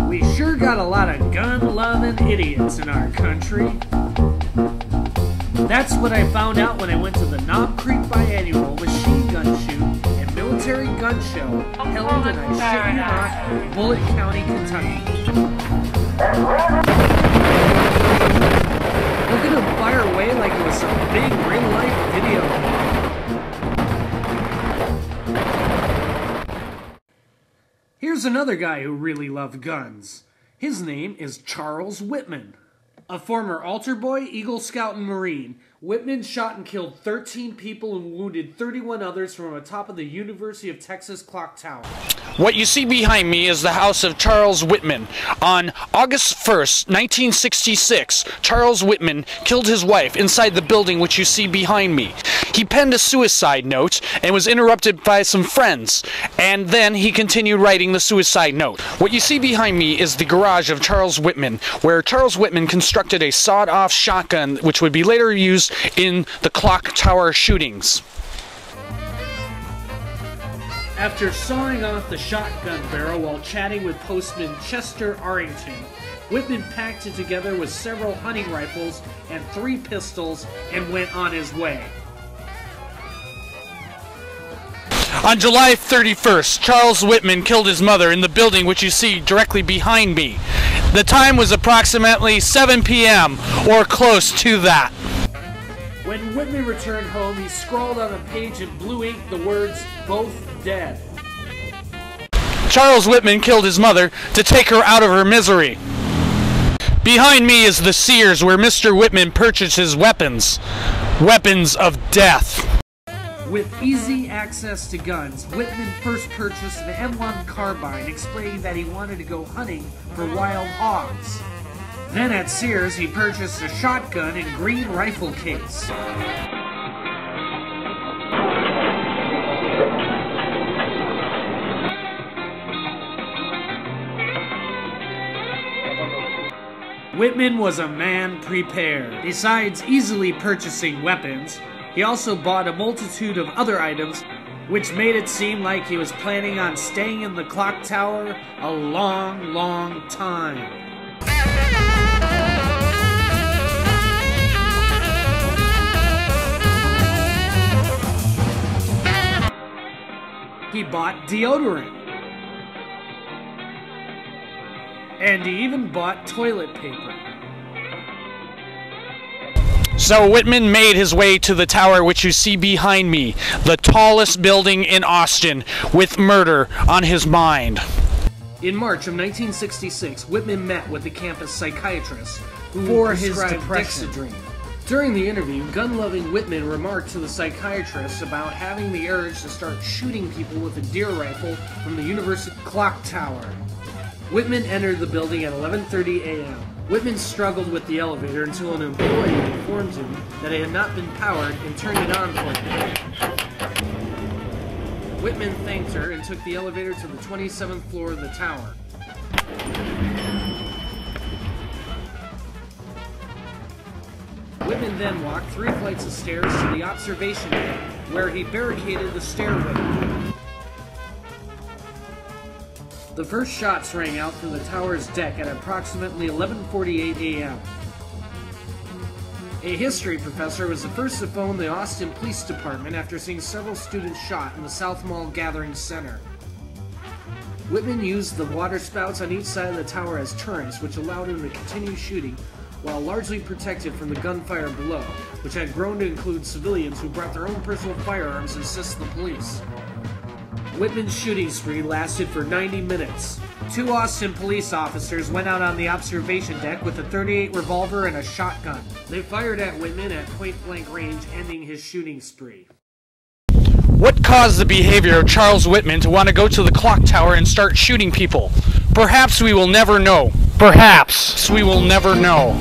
We sure got a lot of gun-loving idiots in our country. That's what I found out when I went to the Knob Creek Biannual Machine Gun Shoot and Military Gun Show held in, I shit you not, Bullitt County, Kentucky. Look at him fire away like it was some big real-life video. Here's another guy who really loved guns. His name is Charles Whitman. A former altar boy, Eagle Scout, and Marine, Whitman shot and killed 13 people and wounded 31 others from atop of the University of Texas clock tower. What you see behind me is the house of Charles Whitman. On August 1st, 1966, Charles Whitman killed his wife inside the building which you see behind me. He penned a suicide note and was interrupted by some friends, and then he continued writing the suicide note. What you see behind me is the garage of Charles Whitman, where Charles Whitman constructed a sawed-off shotgun which would be later used in the clock tower shootings. After sawing off the shotgun barrel while chatting with postman Chester Arrington, Whitman packed it together with several hunting rifles and 3 pistols and went on his way. On July 31st, Charles Whitman killed his mother in the building which you see directly behind me. The time was approximately 7 p.m. or close to that. When Whitman returned home, he scrawled on a page in blue ink the words, "Both dead." Charles Whitman killed his mother to take her out of her misery. Behind me is the Sears where Mr. Whitman purchased his weapons. Weapons of death. With easy access to guns, Whitman first purchased an M1 carbine, explaining that he wanted to go hunting for wild hogs. Then at Sears, he purchased a shotgun and green rifle case. Whitman was a man prepared. Besides easily purchasing weapons, he also bought a multitude of other items, which made it seem like he was planning on staying in the clock tower a long, long time. He bought deodorant. And he even bought toilet paper. So Whitman made his way to the tower which you see behind me, the tallest building in Austin, with murder on his mind. In March of 1966, Whitman met with the campus psychiatrist who for his prescribed depression. Dexedrine. During the interview, gun-loving Whitman remarked to the psychiatrist about having the urge to start shooting people with a deer rifle from the university clock tower. Whitman entered the building at 11:30 a.m. Whitman struggled with the elevator until an employee informed him that it had not been powered and turned it on for him. Whitman thanked her and took the elevator to the 27th floor of the tower. Whitman then walked 3 flights of stairs to the observation deck, where he barricaded the stairway. The first shots rang out from the tower's deck at approximately 11:48 a.m. A history professor was the first to phone the Austin Police Department after seeing several students shot in the South Mall Gathering Center. Whitman used the water spouts on each side of the tower as turrets, which allowed him to continue shooting while largely protected from the gunfire below, which had grown to include civilians who brought their own personal firearms to assist the police. Whitman's shooting spree lasted for 90 minutes. 2 Austin police officers went out on the observation deck with a .38 revolver and a shotgun. They fired at Whitman at point-blank range, ending his shooting spree. What caused the behavior of Charles Whitman to want to go to the clock tower and start shooting people? Perhaps we will never know. Perhaps we will never know.